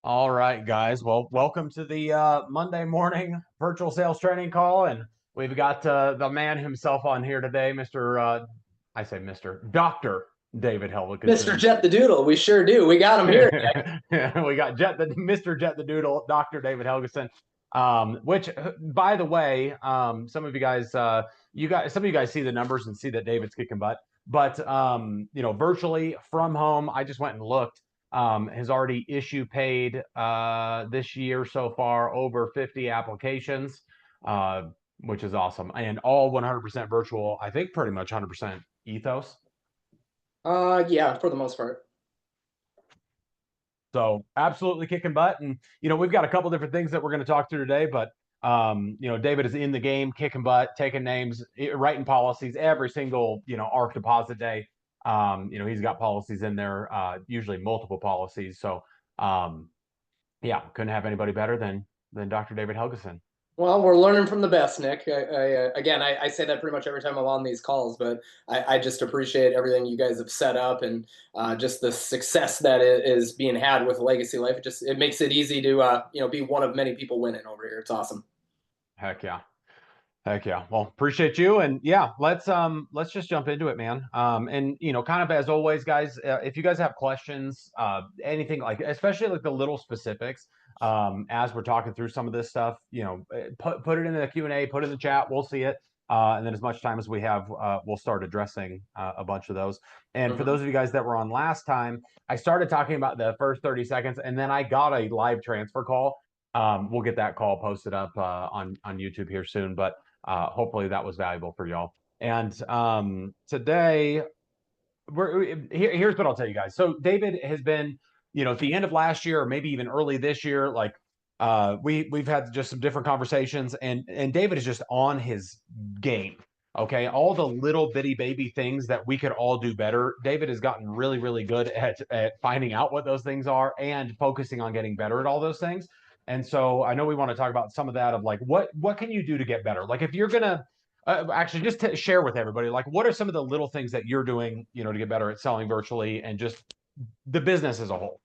All right, guys. Well, welcome to the Monday morning virtual sales training call, and we've got the man himself on here today, Mister. I say Mister Doctor David Mr. Helgeson. Jet the Doodle. We sure do. We got him here. We got Mister Jet the Doodle, Doctor David Helgeson. Which, by the way, some of you guys, some of you guys see the numbers and see that David's kicking butt. But virtually from home, I just went and looked has already issue paid this year so far over 50 applications, which is awesome. And all 100% virtual, I think pretty much 100% ethos. Yeah, for the most part. So absolutely kicking butt. And, we've got a couple different things that we're going to talk through today, but David is in the game, kicking butt, taking names, writing policies every single, ARC deposit day. He's got policies in there, usually multiple policies. So, yeah, couldn't have anybody better than Dr. David Helgeson. Well, we're learning from the best, Nick. Again, I say that pretty much every time I'm on these calls, but I just appreciate everything you guys have set up and just the success that is being had with Legacy Life. It makes it easy to be one of many people winning over here. It's awesome. Heck yeah. Heck yeah. Well, appreciate you. And yeah, let's just jump into it, man. And kind of as always, guys, if you guys have questions, anything like, especially like the little specifics, as we're talking through some of this stuff, put it in the Q&A, put it in the chat, we'll see it. And then as much time as we have, we'll start addressing a bunch of those. And for those of you guys that were on last time, I started talking about the first 30 seconds, and then I got a live transfer call. We'll get that call posted up on YouTube here soon, but hopefully that was valuable for y'all. And today, here's what I'll tell you guys. So David has been, at the end of last year or maybe even early this year, like we've had just some different conversations, and David is just on his game. Okay, all the little bitty baby things that we could all do better. David has gotten really, really good at finding out what those things are and focusing on getting better at all those things. And so I know we want to talk about some of that of like what can you do to get better? Like if you're gonna actually just to share with everybody, like what are some of the little things that you're doing, to get better at selling virtually and just the business as a whole.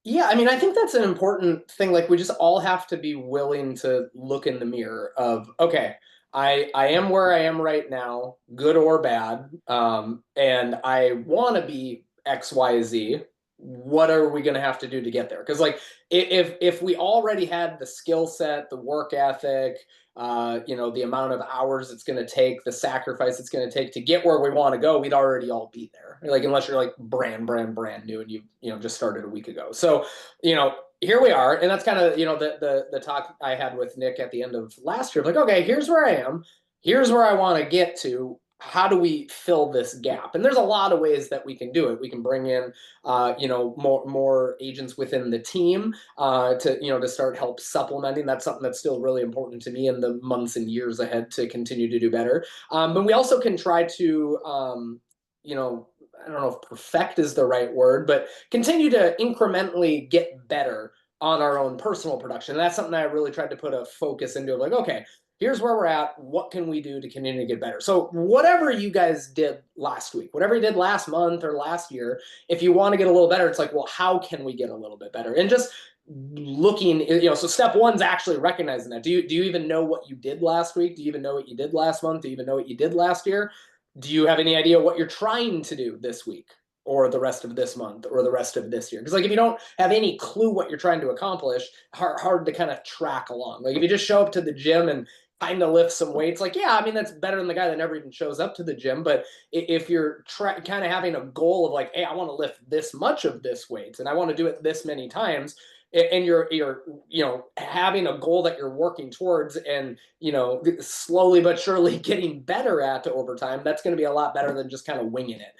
Yeah, I mean, I think that's an important thing. Like, we just all have to be willing to look in the mirror of, okay, I am where I am right now, good or bad, and I want to be X, Y, Z. What are we going to have to do to get there? Because, like, if we already had the skill set, the work ethic, the amount of hours it's going to take, the sacrifice it's going to take to get where we want to go, we'd already all be there. Like, unless you're like brand new and you just started a week ago. So, here we are, and that's kind of the talk I had with Nick at the end of last year. Like, okay, here's where I am, here's where I want to get to. How do we fill this gap? And there's a lot of ways that we can do it. We can bring in, more agents within the team to start help supplementing. That's something that's still really important to me in the months and years ahead to continue to do better. But we also can try to, I don't know if perfect is the right word, but continue to incrementally get better on our own personal production. And that's something I really tried to put a focus into. Like, okay, here's where we're at. What can we do to continue to get better? So whatever you guys did last week, whatever you did last month or last year, if you want to get a little better, it's like, well, how can we get a little bit better? And just looking, so step one's actually recognizing that. Do you even know what you did last week? Do you even know what you did last month? Do you even know what you did last year? Do you have any idea what you're trying to do this week or the rest of this month or the rest of this year? Because like if you don't have any clue what you're trying to accomplish, hard to kind of track along. Like if you just show up to the gym and kind of lift some weights, like, yeah, I mean, that's better than the guy that never even shows up to the gym. But if you're kind of having a goal of like, hey, I want to lift this much of this weight and I want to do it this many times, and you're having a goal that you're working towards and slowly but surely getting better at over time, that's going to be a lot better than just kind of winging it,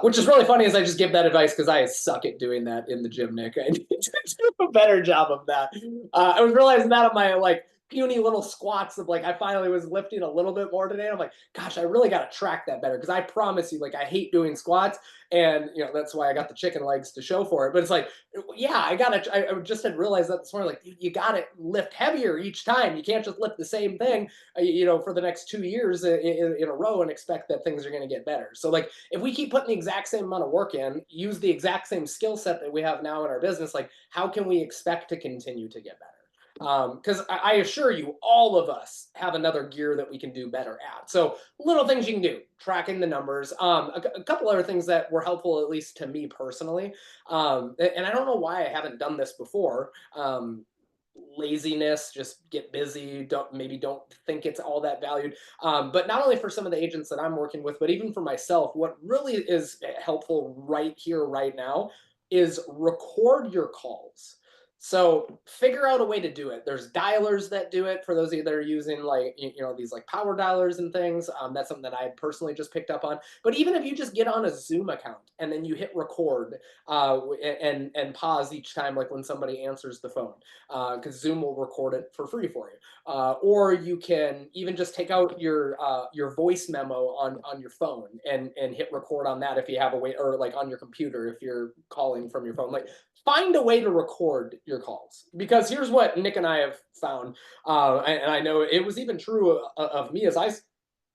which is really funny as I just give that advice because I suck at doing that in the gym, Nick. I need to do a better job of that. I was realizing that on my puny little squats of like I finally was lifting a little bit more today. I'm like, gosh, I really got to track that better because I promise you, like I hate doing squats, and that's why I got the chicken legs to show for it. But it's like, yeah, I just had realized that this morning. Like, you got to lift heavier each time. You can't just lift the same thing, for the next 2 years in a row and expect that things are going to get better. So like, if we keep putting the exact same amount of work in, use the exact same skill set that we have now in our business, like how can we expect to continue to get better? Because I assure you, all of us have another gear that we can do better at. So little things you can do, tracking the numbers. A couple other things that were helpful, at least to me personally. And I don't know why I haven't done this before. Laziness, just get busy, don't think it's all that valued. But not only for some of the agents that I'm working with, but even for myself, what really is helpful right here right now is record your calls. So figure out a way to do it. There's dialers that do it for those of you that are using like these like power dialers and things. That's something that I personally just picked up on. But even if you just get on a Zoom account and then you hit record, and pause each time, like when somebody answers the phone, because Zoom will record it for free for you. Or you can even just take out your voice memo on your phone and hit record on that if you have a way, or like on your computer if you're calling from your phone. Like find a way to record your calls, because here's what Nick and I have found, and I know it was even true of me as I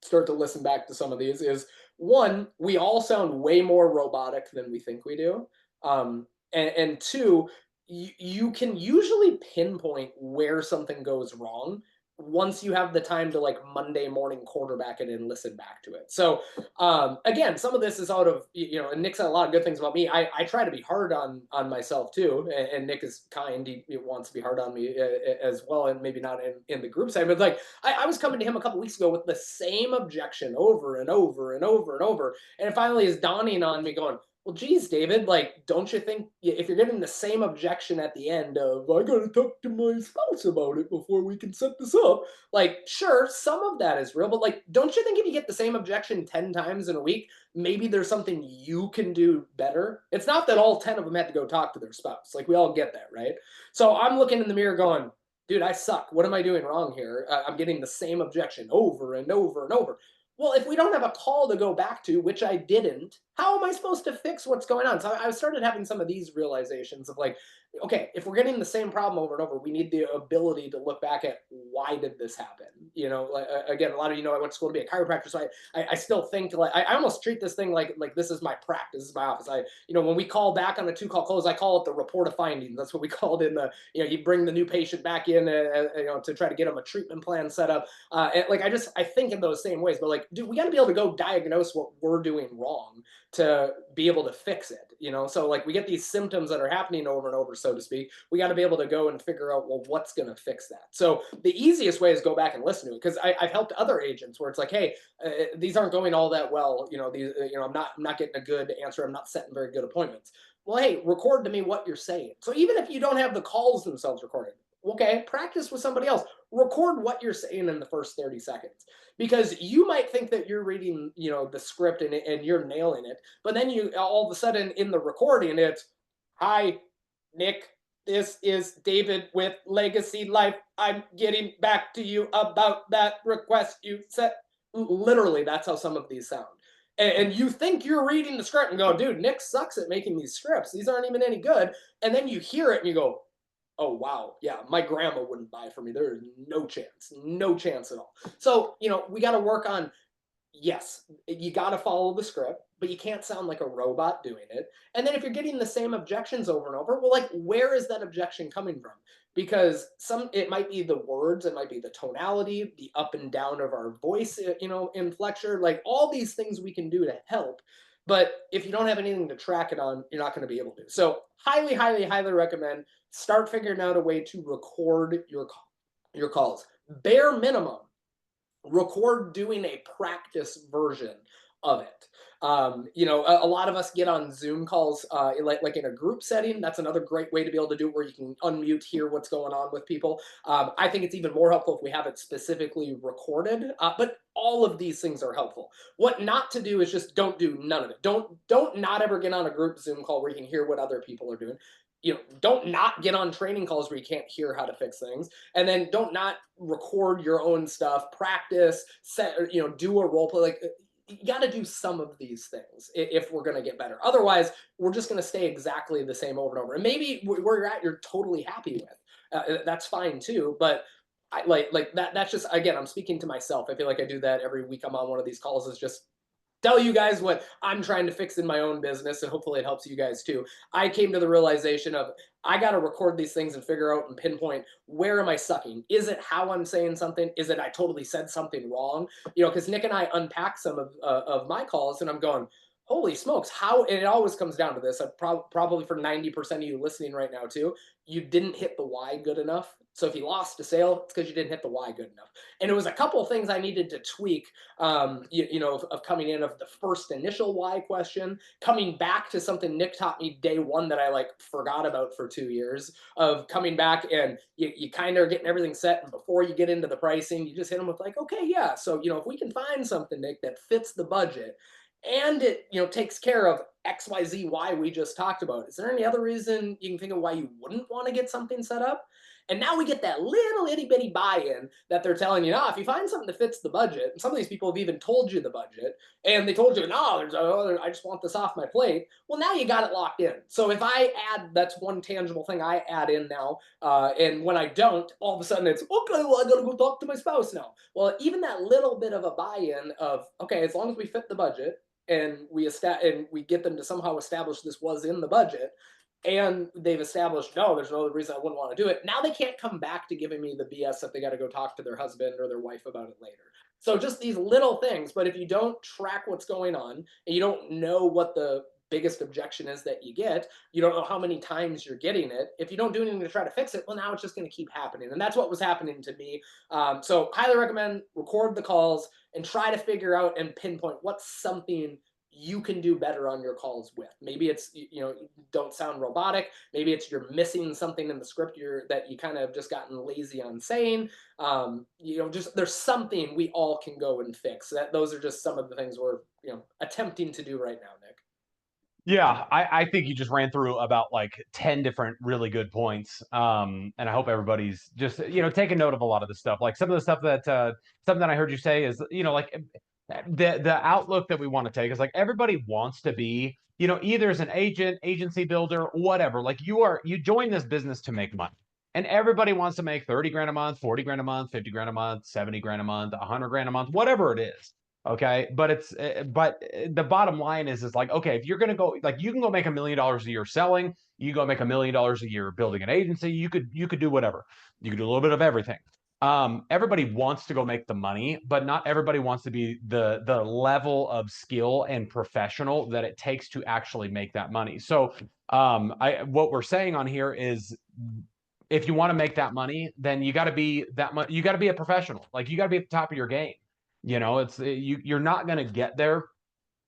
start to listen back to some of these. Is one, we all sound way more robotic than we think we do, and two, you can usually pinpoint where something goes wrong once you have the time to like Monday morning quarterback it and listen back to it. So again, some of this is out of and Nick said a lot of good things about me. I try to be hard on myself too, and Nick is kind. He wants to be hard on me as well, and maybe not in the group side, but like I was coming to him a couple weeks ago with the same objection over and over and over and over, and it finally is dawning on me, going, well, geez, David, like, don't you think if you're getting the same objection at the end of, I gotta talk to my spouse about it before we can set this up, like, sure, some of that is real, but like, don't you think if you get the same objection 10 times in a week, maybe there's something you can do better? It's not that all 10 of them had to go talk to their spouse. Like, we all get that, right? So I'm looking in the mirror going, dude, I suck. What am I doing wrong here? I'm getting the same objection over and over and over. Well, if we don't have a call to go back to, which I didn't, how am I supposed to fix what's going on? So I started having some of these realizations of like, okay, if we're getting the same problem over and over, we need the ability to look back at why did this happen? Like, again, a lot of I went to school to be a chiropractor, so I still think like I almost treat this thing like this is my practice, this is my office. When we call back on the 2 call close, I call it the report of findings. That's what we called in the you bring the new patient back in, to try to get them a treatment plan set up. And like I think in those same ways, but like, dude, we got to be able to go diagnose what we're doing wrong to be able to fix it. So like we get these symptoms that are happening over and over, so to speak. We got to be able to go and figure out, well, what's going to fix that. So the easiest way is go back and listen to it, because I've helped other agents where it's like, hey, these aren't going all that well. I'm not getting a good answer. I'm not setting very good appointments. Well, hey, record to me what you're saying. So even if you don't have the calls themselves recorded, okay, practice with somebody else. Record what you're saying in the first 30 seconds, because you might think that you're reading, the script and you're nailing it, but then you all of a sudden in the recording it's, hi, Nick, this is David with Legacy Life. I'm getting back to you about that request you set. Literally, that's how some of these sound. And you think you're reading the script and go, dude, Nick sucks at making these scripts. These aren't even any good. And then you hear it and you go, oh wow, yeah, my grandma wouldn't buy for me. There is no chance at all. So we got to work on, yes, you got to follow the script, but you can't sound like a robot doing it. And then if you're getting the same objections over and over, well, like, where is that objection coming from? Because it might be the words, it might be the tonality, the up and down of our voice, inflection, like all these things we can do to help. But if you don't have anything to track it on, you're not going to be able to. So highly, highly, highly recommend start figuring out a way to record your calls. Bare minimum, record doing a practice version of it. A lot of us get on Zoom calls, like in a group setting. That's another great way to be able to do it, where you can unmute, hear what's going on with people. I think it's even more helpful if we have it specifically recorded. But all of these things are helpful. What not to do is just don't do none of it. Don't not ever get on a group Zoom call where you can hear what other people are doing. Don't not get on training calls where you can't hear how to fix things, and then don't not record your own stuff, practice, set, do a role play. Like, you got to do some of these things if we're going to get better. Otherwise, we're just going to stay exactly the same over and over. And maybe where you're at, you're totally happy with. That's fine too. But I like that. That's just, again, I'm speaking to myself. I feel like I do that every week. I'm on one of these calls. Is just tell you guys what I'm trying to fix in my own business, and hopefully it helps you guys too. I came to the realization of I got to record these things and figure out and pinpoint, where am I sucking? Is it how I'm saying something? Is it I totally said something wrong? Because Nick and I unpack some of my calls, and I'm going, holy smokes, how? And it always comes down to this. Probably for 90% of you listening right now too, you didn't hit the why good enough. So if you lost a sale, it's because you didn't hit the why good enough. And it was a couple of things I needed to tweak, of coming in, of the first initial why question, coming back to something Nick taught me day one that I like forgot about for 2 years, of coming back, and you kind of are getting everything set. And before you get into the pricing, you just hit them with like, okay, yeah. So, if we can find something, Nick, that fits the budget, and it, takes care of XYZ, we just talked about, is there any other reason you can think of why you wouldn't want to get something set up? And now we get that little itty bitty buy-in that they're telling you, if you find something that fits the budget, and some of these people have even told you the budget, and they told you, no, I just want this off my plate. Well, now you got it locked in. So if I add, that's one tangible thing I add in now, and when I don't, all of a sudden it's, okay, well, I gotta go talk to my spouse now. Well, even that little bit of a buy-in of, okay, as long as we fit the budget, and we get them to somehow establish this was in the budget, and they've established, no, there's no other reason I wouldn't want to do it. Now they can't come back to giving me the BS that they got to go talk to their husband or their wife about it later. So just these little things. But if you don't track what's going on, and you don't know what the biggest objection is that you get, you don't know how many times you're getting it. If you don't do anything to try to fix it, well, now it's just going to keep happening. And that's what was happening to me. So highly recommend record the calls and try to figure out and pinpoint what's something you can do better on your calls with. Maybe it's, don't sound robotic. Maybe it's you're missing something in the script that you kind of just gotten lazy on saying. Just there's something we all can go and fix. Those are just some of the things we're attempting to do right now, Nick. Yeah, I think you just ran through about like 10 different really good points. And I hope everybody's just, taking note of a lot of the stuff. Like some of the stuff that something that I heard you say is, like the outlook that we want to take is like everybody wants to be, either as an agent, agency builder, whatever. Like you join this business to make money. And everybody wants to make 30 grand a month, 40 grand a month, 50 grand a month, 70 grand a month, 100 grand a month, whatever it is. Okay, but the bottom line is like, okay, if you're gonna go, like, you can go make $1 million a year selling, you go make $1 million a year building an agency, you could do whatever, you could do a little bit of everything. Everybody wants to go make the money, but not everybody wants to be the level of skill and professional that it takes to actually make that money. So I what we're saying on here is, if you want to make that money, then you got to be that much, you got to be a professional, like you got to be at the top of your game. It's you're not going to get there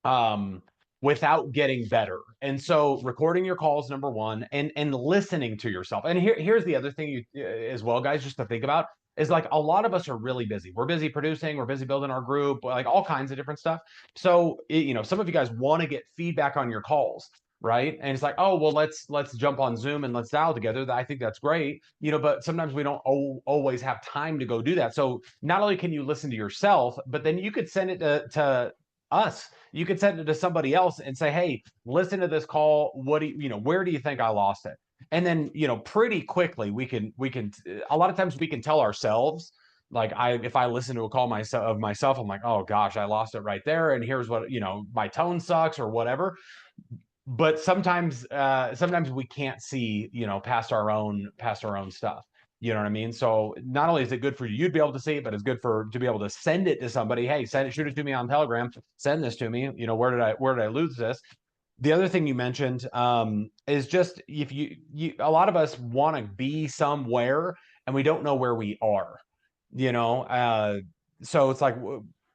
um, without getting better. And so recording your calls, number one, and listening to yourself. And here's the other thing as well, guys, just to think about is like a lot of us are really busy. We're busy producing, we're busy building our group, like all kinds of different stuff. So, some of you guys want to get feedback on your calls. Right. And it's like, oh, well, let's jump on Zoom and let's dial together. I think that's great. But sometimes we don't always have time to go do that. So not only can you listen to yourself, but then you could send it to us. You could send it to somebody else and say, hey, listen to this call. What do where do you think I lost it? And then, pretty quickly we can a lot of times we can tell ourselves, like, if I listen to a call myself, I'm like, oh gosh, I lost it right there. And here's what, my tone sucks or whatever. But sometimes we can't see, past our own stuff. You know what I mean? So not only is it good for you to be able to see it, but it's good to be able to send it to somebody. Hey, shoot it to me on Telegram. Send this to me. Where did I lose this? The other thing you mentioned is just, if a lot of us want to be somewhere and we don't know where we are. You know, so it's like,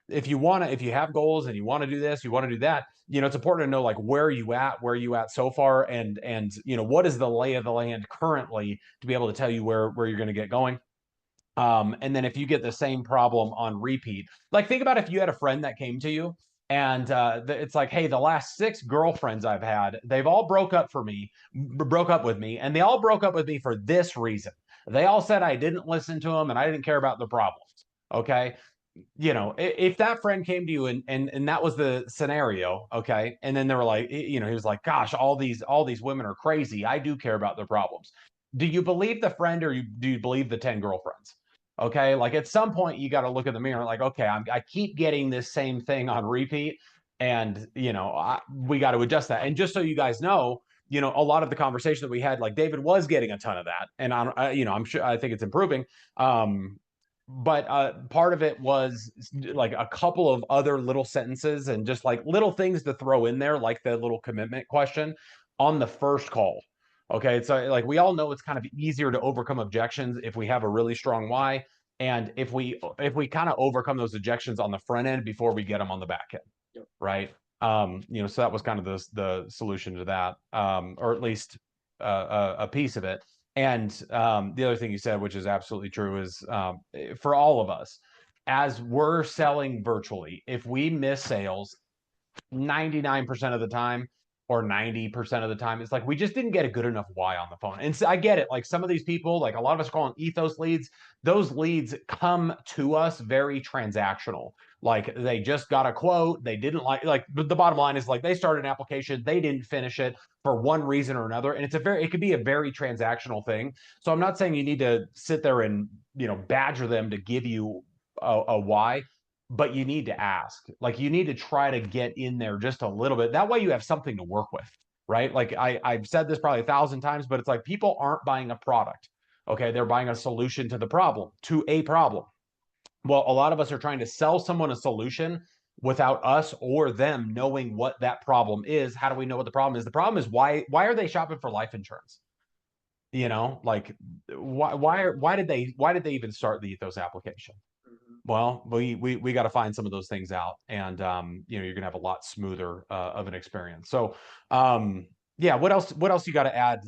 if you have goals and you want to do this, you want to do that, it's important to know like where are you at so far, and what is the lay of the land currently to be able to tell you where you're going to get going. And then if you get the same problem on repeat, like think about if you had a friend that came to you and it's like, hey, the last 6 girlfriends I've had, they've all broke up with me, and they all broke up with me for this reason. They all said I didn't listen to them and I didn't care about the problems. Okay. If that friend came to you and that was the scenario, okay, and then they were like, he was like, gosh, all these women are crazy. I do care about their problems. Do you believe the friend, or do you believe the 10 girlfriends? Okay, like at some point you got to look in the mirror, like, okay, I keep getting this same thing on repeat, and we got to adjust that. And just so you guys know, a lot of the conversation that we had, like David was getting a ton of that, and I'm sure, I think it's improving. But part of it was like a couple of other little sentences and just like little things to throw in there, like the little commitment question on the first call. Okay, so like we all know it's kind of easier to overcome objections if we have a really strong why, and if we kind of overcome those objections on the front end before we get them on the back end, Yep. right? So that was kind of the solution to that, or at least a piece of it. And the other thing you said, which is absolutely true, is for all of us, as we're selling virtually, if we miss sales 99% of the time or 90% of the time, it's like we just didn't get a good enough why on the phone. And so I get it. Like some of these people, like a lot of us are calling ethos leads, those leads come to us very transactional. Like they just got a quote, they didn't like the bottom line is like they started an application, they didn't finish it for one reason or another. And it could be a very transactional thing. So I'm not saying you need to sit there and, badger them to give you a why, but you need to ask. Like you need to try to get in there just a little bit. That way you have something to work with, right? Like I've said this probably 1,000 times, but it's like people aren't buying a product. Okay, they're buying a solution to a problem. Well, a lot of us are trying to sell someone a solution without us or them knowing what that problem is. How do we know what the problem is? The problem is why are they shopping for life insurance? Like why did they even start the Ethos application? Mhm. Well, we got to find some of those things out, and you're gonna have a lot smoother of an experience. So, yeah. What else you got to add?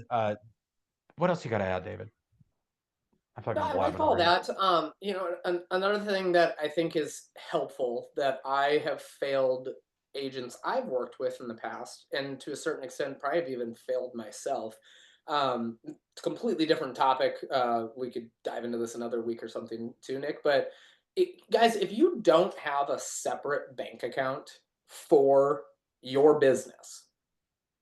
What else you got to add, David? I feel like No, I'm I like blabbing all over here. that. Another thing that I think is helpful that I have failed agents I've worked with in the past, and to a certain extent, probably have even failed myself. It's a completely different topic. We could dive into this another week or something too, Nick. But guys, if you don't have a separate bank account for your business,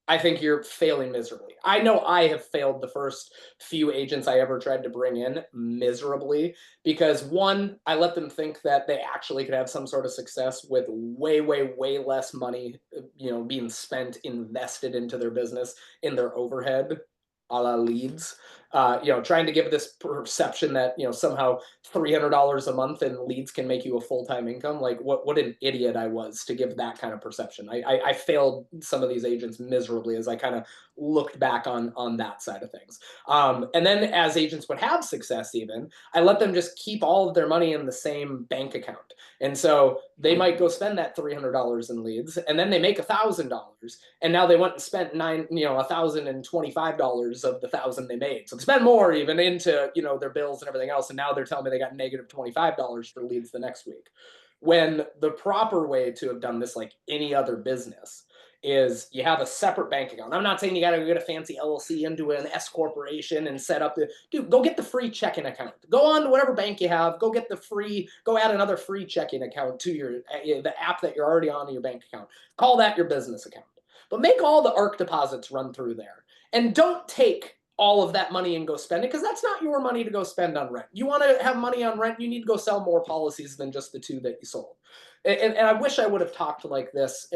I think you're failing miserably. I know I have failed the first few agents I ever tried to bring in miserably because one, I let them think that they actually could have some sort of success with way, way, way less money, being spent invested into their business in their overhead, a la leads. Trying to give this perception that somehow $300 a month in leads can make you a full-time income. Like what an idiot I was to give that kind of perception. I failed some of these agents miserably as I kind of looked back on that side of things. And then as agents would have success, even I let them just keep all of their money in the same bank account. And so they might go spend that $300 in leads, and then they make $1,000, and now they went and spent $1,025 of the 1,000 they made. So they spend more even into their bills and everything else, and now they're telling me they got negative $25 for leads the next week. When the proper way to have done this, like any other business, is you have a separate bank account. I'm not saying you got to get a fancy LLC into an S corporation and set up the dude. Go get the free checking account. Go on to whatever bank you have. Go get the free. Go add another free checking account to the app that you're already on in your bank account. Call that your business account. But make all the ARC deposits run through there, and don't take all of that money and go spend it because that's not your money to go spend on rent. You want to have money on rent, you need to go sell more policies than just the 2 that you sold. And I wish I would have talked like this,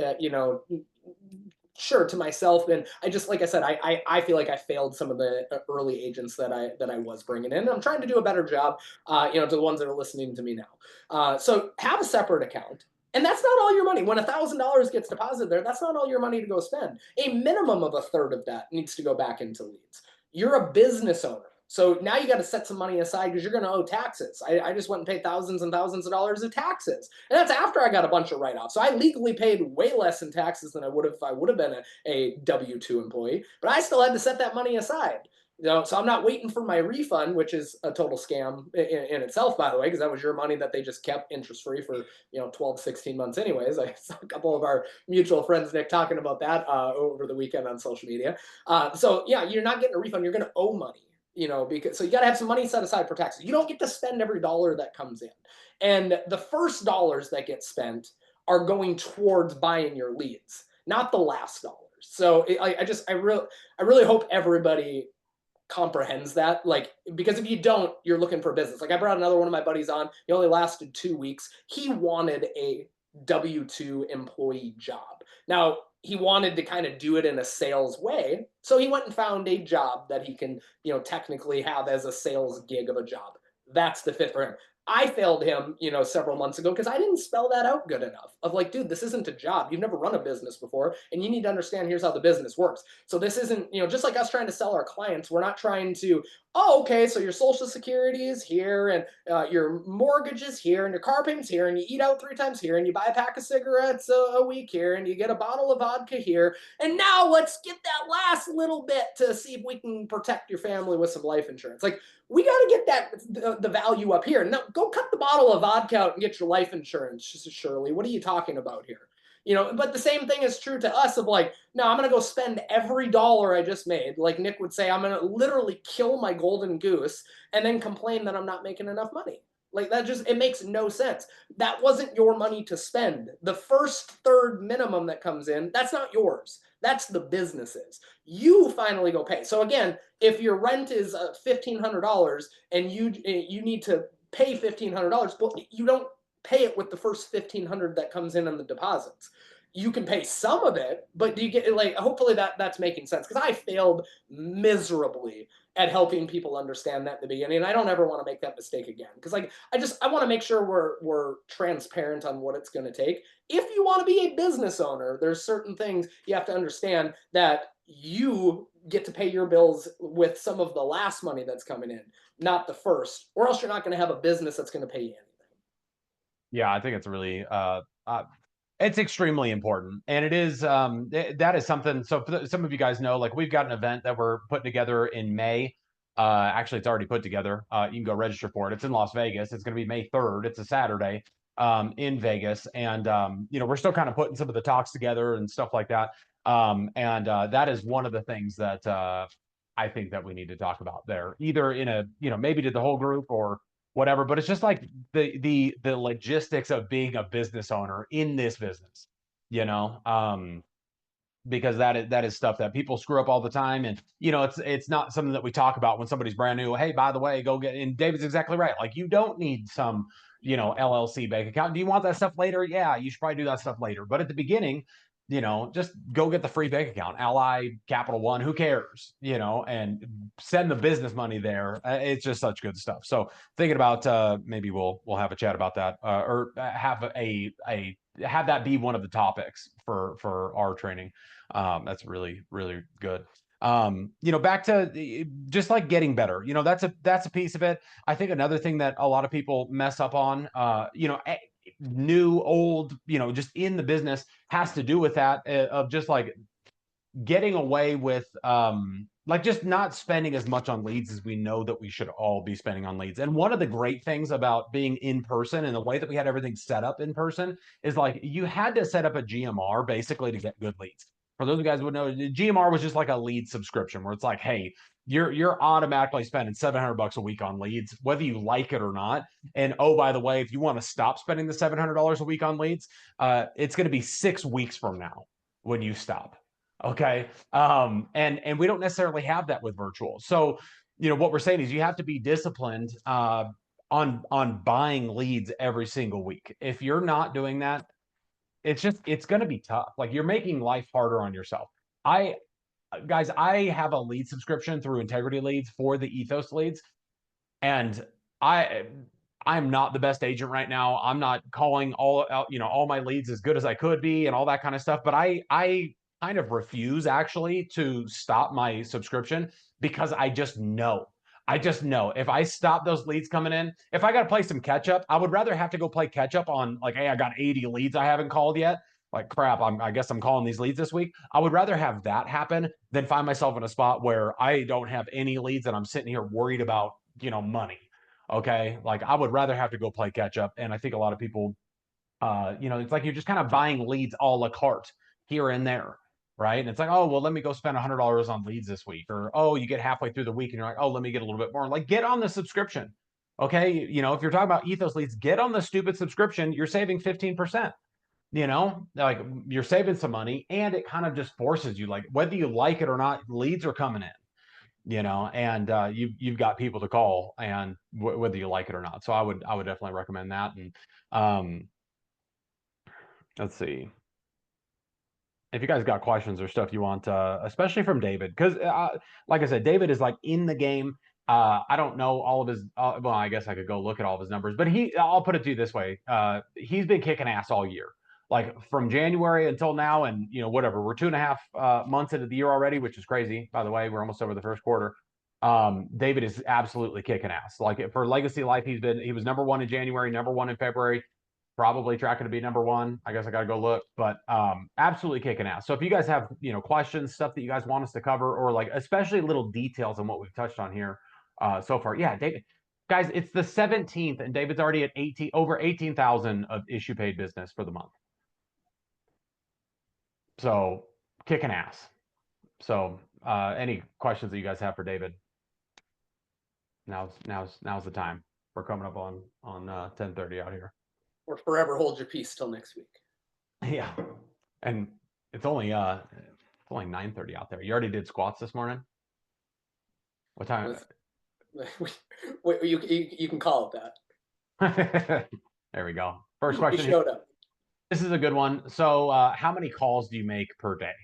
sure, to myself. And I just, like I said, I feel like I failed some of the early agents that I was bringing in. I'm trying to do a better job, to the ones that are listening to me now. So have a separate account. And that's not all your money. When $1,000 gets deposited there, that's not all your money to go spend. A minimum of a third of that needs to go back into leads. You're a business owner. So now you got to set some money aside because you're going to owe taxes. I just went and paid thousands and thousands of dollars of taxes. And that's after I got a bunch of write offs. So I legally paid way less in taxes than I would have if I would have been a W 2 employee, but I still had to set that money aside. So I'm not waiting for my refund, which is a total scam in itself, by the way, because that was your money that they just kept interest free for 12, 16 months anyways. I saw a couple of our mutual friends, Nick, talking about that over the weekend on social media. So yeah, you're not getting a refund. You're going to owe money, because so you got to have some money set aside for taxes. You don't get to spend every dollar that comes in, and the first dollars that get spent are going towards buying your leads, not the last dollars. So I really hope everybody comprehends that, like, because if you don't, you're looking for business. Like, I brought another one of my buddies on. He only lasted 2 weeks. He wanted a W-2 employee job. Now, he wanted to kind of do it in a sales way, so he went and found a job that he can technically have as a sales gig of a job. That's the fit for him. I failed him, several months ago because I didn't spell that out good enough. Of like, dude, this isn't a job. You've never run a business before, and you need to understand here's how the business works. So this isn't, just like us trying to sell our clients. We're not trying to, oh, okay, so your social security is here, and your mortgage is here, and your car payment's here, and you eat out 3 times here, and you buy a pack of cigarettes a week here, and you get a bottle of vodka here, and now let's get that last little bit to see if we can protect your family with some life insurance. Like, we got to get the value up here. No, go cut the bottle of vodka out and get your life insurance, Shirley. What are you talking about here? But the same thing is true to us of like, no, I'm going to go spend every dollar I just made. Like Nick would say, I'm going to literally kill my golden goose and then complain that I'm not making enough money. Like that it makes no sense. That wasn't your money to spend. The first third minimum that comes in, that's not yours. That's the business's. You finally go pay. So again, if your rent is $1,500 and you need to pay $1,500, well, you don't pay it with the first 1,500 that comes in on the deposits. You can pay some of it, but do you get like hopefully that's making sense because I failed miserably at helping people understand that in the beginning, and I don't ever want to make that mistake again because like I want to make sure we're transparent on what it's going to take. If you want to be a business owner, there's certain things you have to understand that you get to pay your bills with some of the last money that's coming in, not the first, or else you're not going to have a business that's going to pay you anything. Yeah, I think it's really it's extremely important, and it is that is something. So for some of you guys know, like we've got an event that we're putting together in May. Actually, it's already put together. You can go register for it. It's in Las Vegas. It's going to be May 3rd. It's a Saturday in Vegas, and we're still kind of putting some of the talks together and stuff like that. And that is one of the things that I think that we need to talk about there, either in a maybe to the whole group or whatever. But it's just like the logistics of being a business owner in this business, you know, because that is stuff that people screw up all the time, and it's not something that we talk about when somebody's brand new. Hey, by the way, go get. And David's exactly right. Like you don't need some LLC bank account. Do you want that stuff later? Yeah, you should probably do that stuff later. But at the beginning, just go get the free bank account, Ally, Capital One, who cares, and send the business money there. It's just such good stuff. So thinking about maybe we'll have a chat about that, or have have that be one of the topics for our training. That's really, really good. Back to just like getting better, that's a piece of it. I think another thing that a lot of people mess up on, new, old, just in the business has to do with that of just like getting away with like just not spending as much on leads as we know that we should all be spending on leads. And one of the great things about being in person and the way that we had everything set up in person is like you had to set up a GMR basically to get good leads. For those of you guys who would know, GMR was just like a lead subscription where it's like, hey, you're automatically spending $700 a week on leads, whether you like it or not. And oh, by the way, if you want to stop spending the $700 a week on leads, it's going to be 6 weeks from now when you stop. Okay. And we don't necessarily have that with virtual. So, what we're saying is you have to be disciplined on buying leads every single week. If you're not doing that, it's going to be tough. Like you're making life harder on yourself. Guys, I have a lead subscription through Integrity Leads for the Ethos leads, and I'm not the best agent right now. I'm not calling all my leads as good as I could be and all that kind of stuff. But I kind of refuse actually to stop my subscription because I just know I just know if I stop those leads coming in, if I got to play some catch up, I would rather have to go play catch up on like, hey, I got 80 leads I haven't called yet. Like crap, I guess I'm calling these leads this week. I would rather have that happen than find myself in a spot where I don't have any leads and I'm sitting here worried about, money. Okay. Like I would rather have to go play catch up. And I think a lot of people, it's like you're just kind of buying leads a la carte here and there, right? And it's like, oh, well, let me go spend $100 on leads this week, or oh, you get halfway through the week and you're like, oh, let me get a little bit more. Like, get on the subscription, okay? If you're talking about ethos leads, get on the stupid subscription. You're saving 15%. Like you're saving some money, and it kind of just forces you, like whether you like it or not, leads are coming in. And you've got people to call, and whether you like it or not. So I would definitely recommend that. And let's see if you guys got questions or stuff you want, especially from David, because like I said, David is like in the game. I don't know all of his. Well, I guess I could go look at all of his numbers, but I'll put it to you this way: he's been kicking ass all year, like from January until now, and whatever. We're 2.5 months into the year already, which is crazy. By the way, we're almost over the first quarter. David is absolutely kicking ass. Like for Legacy Life, he was number one in January, number one in February, probably tracking to be number one. I guess I got to go look, but absolutely kicking ass. So if you guys have questions, stuff that you guys want us to cover, or like especially little details on what we've touched on here so far, yeah, David, guys, it's the 17th, and David's already at over 18,000 of issue paid business for the month. So kicking ass. So any questions that you guys have for David? Now's the time. We're coming up on 10:30 out here. Or forever hold your peace till next week. Yeah, and it's only 9:30 out there. You already did squats this morning. What time? You can call it that. There we go. First You question. showed up. This is a good one. So, how many calls do you make per day?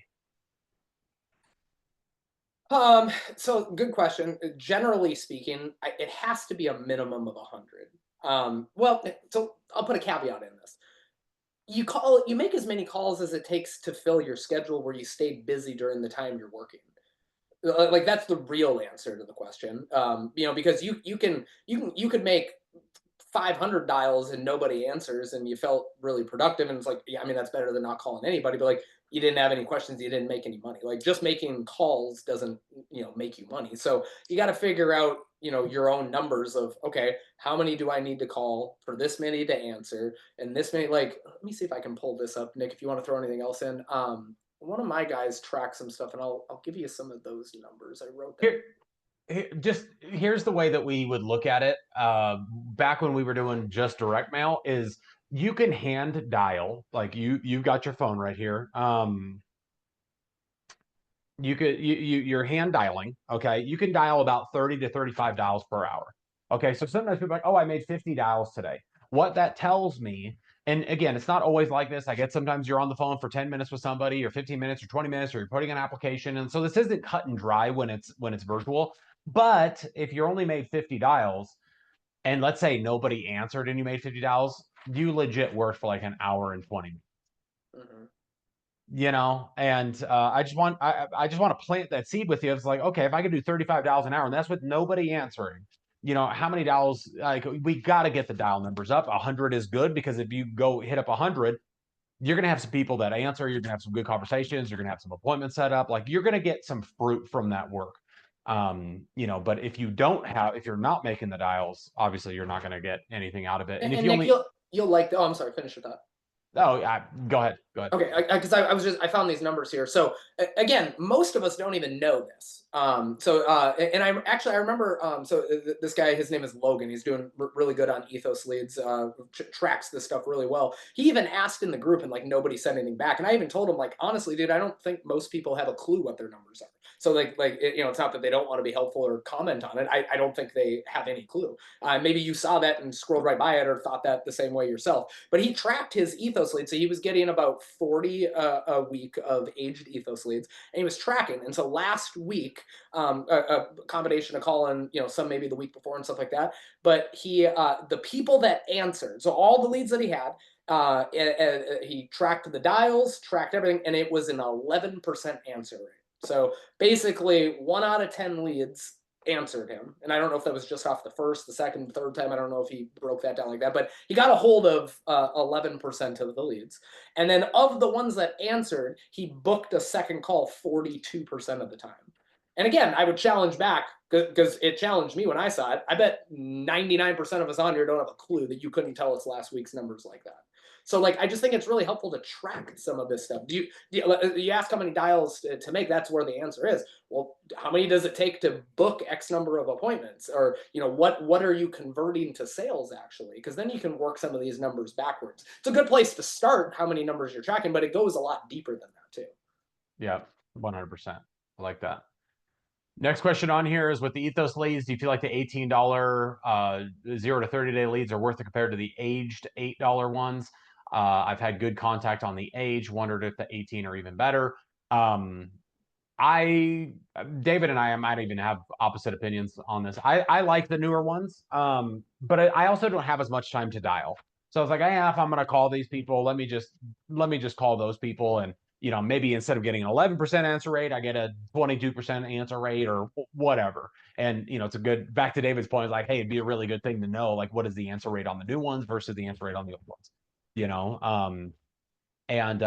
So good question. Generally speaking, it has to be a minimum of 100. Well, so I'll put a caveat in this. You make as many calls as it takes to fill your schedule where you stay busy during the time you're working. Like that's the real answer to the question. Because you could make 500 dials and nobody answers and you felt really productive, and it's like, yeah, I mean, that's better than not calling anybody, but like you didn't have any questions, you didn't make any money. Like just making calls doesn't make you money. So you got to figure out your own numbers of, okay, how many do I need to call for this many to answer, and this many. Like, let me see if I can pull this up, Nick, if you want to throw anything else in. One of my guys tracks some stuff, and I'll give you some of those numbers. I wrote them. Here's the way that we would look at it. Back when we were doing just direct mail, is you can hand dial, like you've got your phone right here. You're hand dialing. Okay, you can dial about 30 to 35 dials per hour. Okay, so sometimes people are like, oh, I made 50 dials today. What that tells me, and again, it's not always like this. I get sometimes you're on the phone for 10 minutes with somebody, or 15 minutes, or 20 minutes, or you're putting an application, and so this isn't cut and dry when it's virtual. But if you only made 50 dials, and let's say nobody answered and you made 50 dials, you legit worked for like an hour and 20 minutes. Mm-hmm. And I just want to plant that seed with you. It's like, okay, if I could do 35 dials an hour, and that's with nobody answering, how many dials? Like, we got to get the dial numbers up. 100 is good, because if you go hit up 100, you're gonna have some people that answer. You're gonna have some good conversations. You're gonna have some appointments set up. Like, you're gonna get some fruit from that work. But if you're not making the dials, obviously you're not gonna get anything out of it. And if And you Nick, only, you'll like. Oh, I'm sorry. Finish with that. oh, go ahead. Okay, because I found these numbers here. So again, most of us don't even know this. And I remember. This guy, his name is Logan. He's doing really good on Ethos Leads. Tracks this stuff really well. He even asked in the group, and like nobody said anything back. And I even told him, like, honestly, dude, I don't think most people have a clue what their numbers are. So it's not that they don't want to be helpful or comment on it. I don't think they have any clue. Maybe you saw that and scrolled right by it, or thought that the same way yourself. But he tracked his Ethos leads, so he was getting about 40 a week of aged Ethos leads, and he was tracking. And so last week, a combination of calling, some maybe the week before and stuff like that. But the people that answered, so all the leads that he had, he tracked the dials, tracked everything, and it was an 11% answer rate. So basically, 1 out of 10 leads answered him. And I don't know if that was just off the first, the second, third time. I don't know if he broke that down like that, but he got a hold of 11% of the leads. And then of the ones that answered, he booked a second call 42% of the time. And again, I would challenge back because it challenged me when I saw it. I bet 99% of us on here don't have a clue that you couldn't tell us last week's numbers like that. So like, I just think it's really helpful to track some of this stuff. You ask how many dials to make? That's where the answer is. Well, how many does it take to book X number of appointments? Or, what are you converting to sales actually? Because then you can work some of these numbers backwards. It's a good place to start how many numbers you're tracking, but it goes a lot deeper than that too. Yeah, 100%. I like that. Next question on here is with the Ethos leads, do you feel like the $18 0 to 30-day leads are worth it compared to the aged $8 ones? I've had good contact on the age, wondered if the 18 are even better. I David and I might even have opposite opinions on this. I like the newer ones, but I also don't have as much time to dial. So I was like, if I'm gonna call these people, let me just call those people, and maybe instead of getting an 11% answer rate, I get a 22% answer rate or whatever. And it's a good back to David's point. Is like, hey, it'd be a really good thing to know, like, what is the answer rate on the new ones versus the answer rate on the old ones. You know, and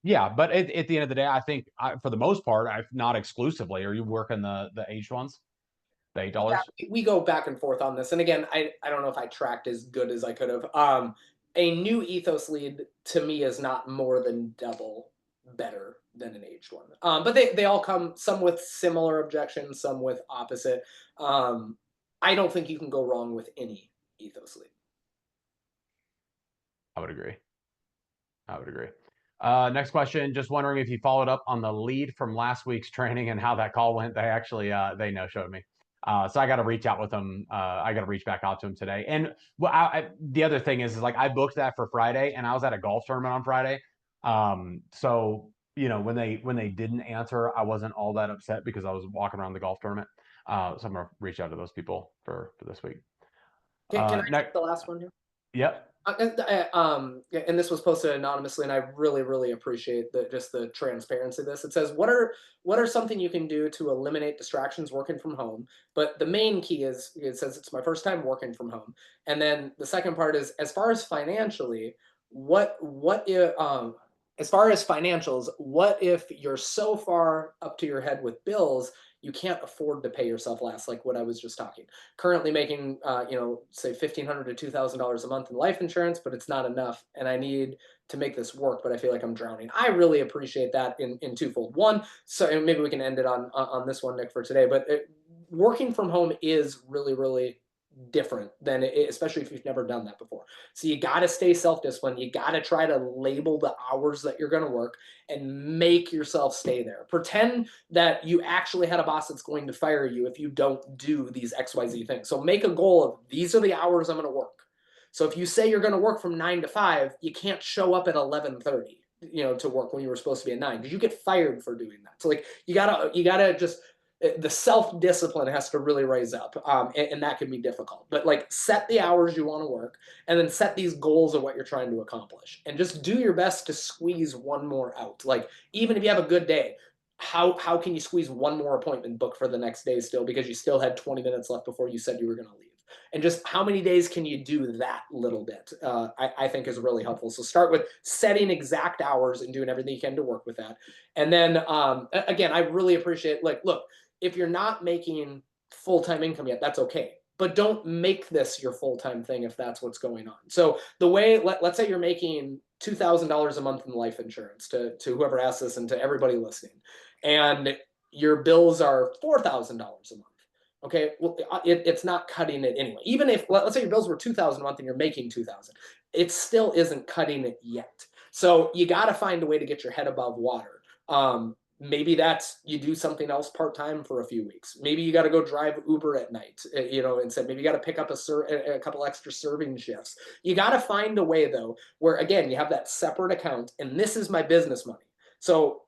yeah, but at the end of the day, I think for the most part, not exclusively. Are you working the aged ones, the Yeah, $8? we go back and forth on this. And again, I don't know if I tracked as good as I could have. A new ethos lead to me is not more than double better than an aged one. But they all come, some with similar objections, some with opposite. I don't think you can go wrong with any ethos lead. I would agree. I would agree. Next question. Just wondering if you followed up on the lead from last week's training and how that call went. They actually they no showed me. So I got to reach out with them. I got to reach back out to them today. And well, the other thing is like I booked that for Friday, and I was at a golf tournament on Friday. So when they didn't answer, I wasn't all that upset because I was walking around the golf tournament. So I'm gonna reach out to those people for this week. Can I Next, take the last one here? yep. And this was posted anonymously, and I really, really appreciate the transparency of this. It says, "What are something you can do to eliminate distractions working from home?" But the main key is it says it's my first time working from home, and then the second part is as far as financially, as far as financials, what if you're so far up to your head with bills you can't afford to pay yourself less, like what I was just talking. Currently making, say $1,500 to $2,000 a month in life insurance, but it's not enough, and I need to make this work, but I feel like I'm drowning. I really appreciate that in twofold. One, so maybe we can end it on this one, Nick, for today. But working from home is really, really different than it, especially if you've never done that before. So you got to stay self-disciplined. You got to try to label the hours that you're going to work and make yourself stay there. Pretend that you actually had a boss that's going to fire you if you don't do these XYZ things. So make a goal of these are the hours I'm going to work. So if you say you're going to work from 9 to 5, you can't show up at 11:30, to work when you were supposed to be at 9 because you get fired for doing that. So like you gotta just the self discipline has to really raise up, and that can be difficult. But like, set the hours you want to work, and then set these goals of what you're trying to accomplish, and just do your best to squeeze one more out. Like, even if you have a good day, how can you squeeze one more appointment book for the next day still because you still had 20 minutes left before you said you were going to leave? And just how many days can you do that little bit? I think is really helpful. So start with setting exact hours and doing everything you can to work with that. And then again, I really appreciate, like, look, if you're not making full-time income yet, that's okay. But don't make this your full-time thing if that's what's going on. So the way, let's say you're making $2,000 a month in life insurance, to whoever asked this and to everybody listening, and your bills are $4,000 a month. Okay, well, it's not cutting it anyway. Even if, let's say your bills were 2,000 a month and you're making 2,000, it still isn't cutting it yet. So you got to find a way to get your head above water. Maybe that's you do something else part-time for a few weeks. Maybe you got to go drive Uber at night, instead. Maybe you got to pick up a couple extra serving shifts. You got to find a way, though, where, again, you have that separate account, and this is my business money. So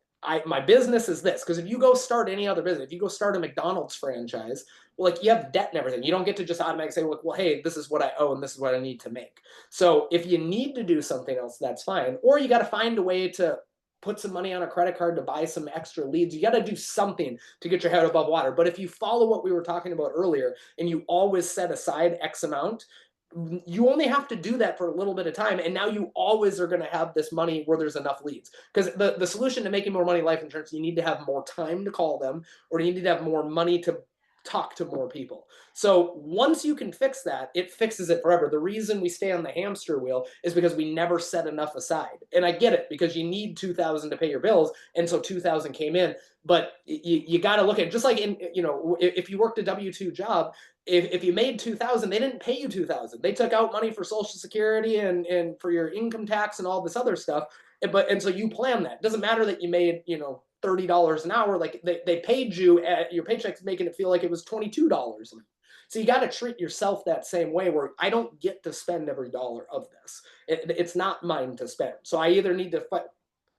my business is this, because if you go start any other business, if you go start a McDonald's franchise, well, like, you have debt and everything. You don't get to just automatically say, well, hey, this is what I owe and this is what I need to make. So if you need to do something else, that's fine. Or you got to find a way to put some money on a credit card to buy some extra leads. You got to do something to get your head above water. But if you follow what we were talking about earlier and you always set aside X amount, you only have to do that for a little bit of time. And now you always are going to have this money where there's enough leads. Because the solution to making more money in life insurance, you need to have more time to call them, or you need to have more money to talk to more people. So once you can fix that, it fixes it forever. The reason we stay on the hamster wheel is because we never set enough aside. And I get it, because you need 2,000 to pay your bills, and so 2,000 came in. But you got to look at, just like in, if you worked a W-2 job, if you made 2,000, they didn't pay you 2,000. They took out money for Social Security and for your income tax and all this other stuff. And so you plan that. It doesn't matter that you made, $30 an hour. Like they paid you at your paycheck's making it feel like it was $22 an hour. So you got to treat yourself that same way, where I don't get to spend every dollar of this. It's not mine to spend. So I either need to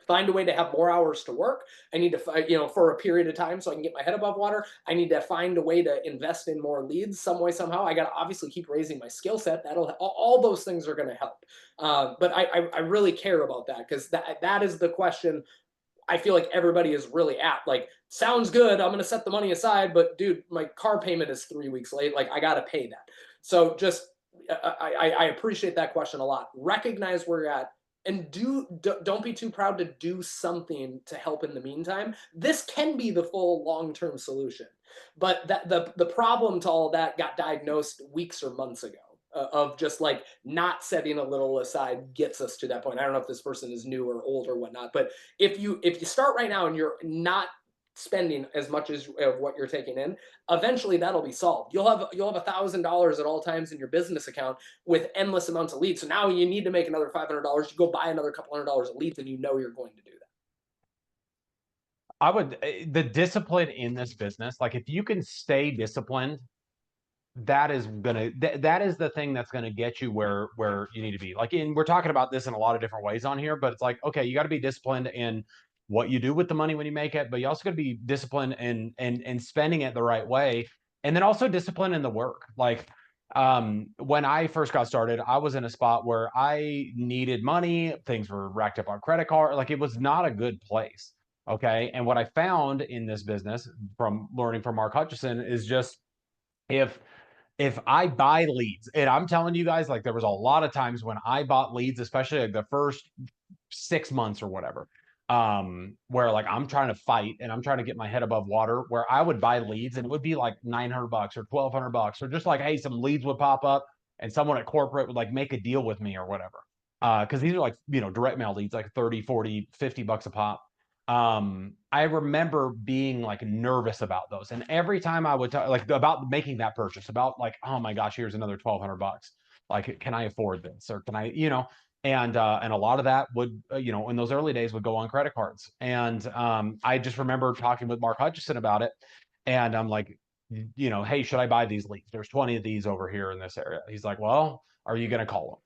find a way to have more hours to work. I need to, for a period of time so I can get my head above water. I need to find a way to invest in more leads some way, somehow. I got to obviously keep raising my skill set. All those things are going to help. But I really care about that, because that is the question I feel like everybody is really at. Like, sounds good, I'm going to set the money aside, but dude, my car payment is 3 weeks late. Like, I got to pay that. So just, I appreciate that question a lot. Recognize where you're at, and don't be too proud to do something to help in the meantime. This can be the full long-term solution, but the problem to all of that got diagnosed weeks or months ago. Of just like not setting a little aside gets us to that point. I don't know if this person is new or old or whatnot, but if you start right now and you're not spending as much as of what you're taking in, eventually that'll be solved. You'll have $1,000 at all times in your business account with endless amounts of leads. So now you need to make another $500. You go buy another couple $100 of leads, and you know you're going to do that. I would, the discipline in this business, like if you can stay disciplined, that is the thing that's gonna get you where you need to be. Like, we're talking about this in a lot of different ways on here, but it's like, okay, you got to be disciplined in what you do with the money when you make it, but you also got to be disciplined in spending it the right way, and then also discipline in the work. Like, when I first got started, I was in a spot where I needed money, things were racked up on credit card, like it was not a good place. Okay, and what I found in this business from learning from Mark Hutchison is just, if I buy leads, and I'm telling you guys, like there was a lot of times when I bought leads, especially like the first 6 months or whatever, where like I'm trying to fight and I'm trying to get my head above water, where I would buy leads and it would be like $900 or $1,200, or just like, hey, some leads would pop up and someone at corporate would like make a deal with me or whatever. Because these are like, direct mail leads, like 30, 40, $50 a pop. I remember being like nervous about those. And every time I would talk like about making that purchase, about like, oh my gosh, here's another $1,200. Like, can I afford this? Or can I, and a lot of that would, in those early days would go on credit cards. And I just remember talking with Mark Hutchison about it. And I'm like, hey, should I buy these leads? There's 20 of these over here in this area. He's like, well, are you going to call them?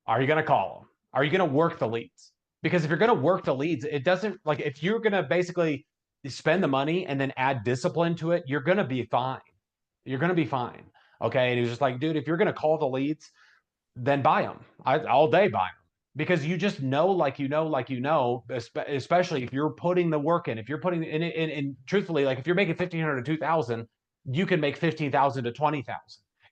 Are you going to call them? Are you going to work the leads? Because if you're going to work the leads, it doesn't, like, if you're going to basically spend the money and then add discipline to it, you're going to be fine. You're going to be fine. Okay. And he was just like, dude, if you're going to call the leads, then buy them. All day buy them, because you just know, especially if you're putting the work in. If you're putting in truthfully, like if you're making 1,500 to 2,000, you can make 15,000 to 20,000.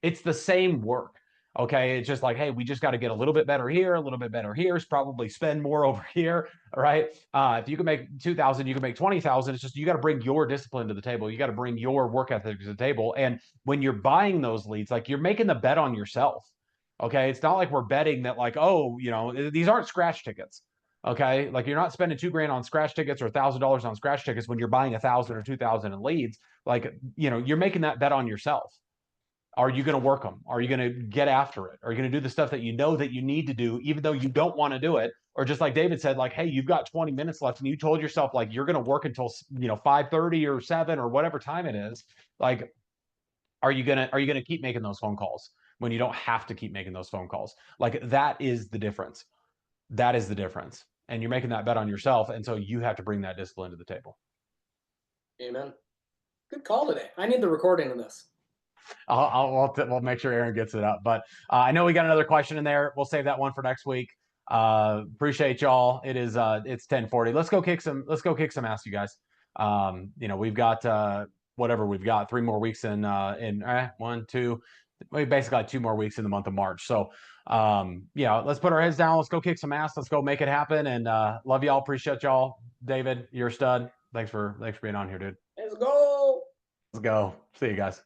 It's the same work. Okay, it's just like, hey, we just got to get a little bit better here, a little bit better here. Probably spend more over here. All right. If you can make 2,000, you can make 20,000. It's just, you got to bring your discipline to the table. You got to bring your work ethic to the table. And when you're buying those leads, like you're making the bet on yourself. Okay. It's not like we're betting that, like, oh, these aren't scratch tickets. Okay. Like, you're not spending $2,000 on scratch tickets or $1,000 on scratch tickets when you're buying 1,000 or 2,000 in leads. Like, you're making that bet on yourself. Are you going to work them? Are you going to get after it? Are you going to do the stuff that you know that you need to do, even though you don't want to do it? Or just like David said, like, hey, you've got 20 minutes left and you told yourself like you're going to work until 5:30 or 7 or whatever time it is. Like, are you gonna keep making those phone calls when you don't have to keep making those phone calls? Like, that is the difference. That is the difference. And you're making that bet on yourself, and so you have to bring that discipline to the table. Amen. Good call today. I need the recording of this. We'll make sure Aaron gets it up. But I know we got another question in there. We'll save that one for next week. Appreciate y'all. It's 10:40. Let's go kick some ass, you guys. We've got whatever we've got, 3 more weeks in one, two, we basically got 2 more weeks in the month of March. So yeah, let's put our heads down. Let's go kick some ass. Let's go make it happen. And love y'all. Appreciate y'all. David, you're a stud. Thanks for being on here, dude. Let's go. Let's go. See you guys.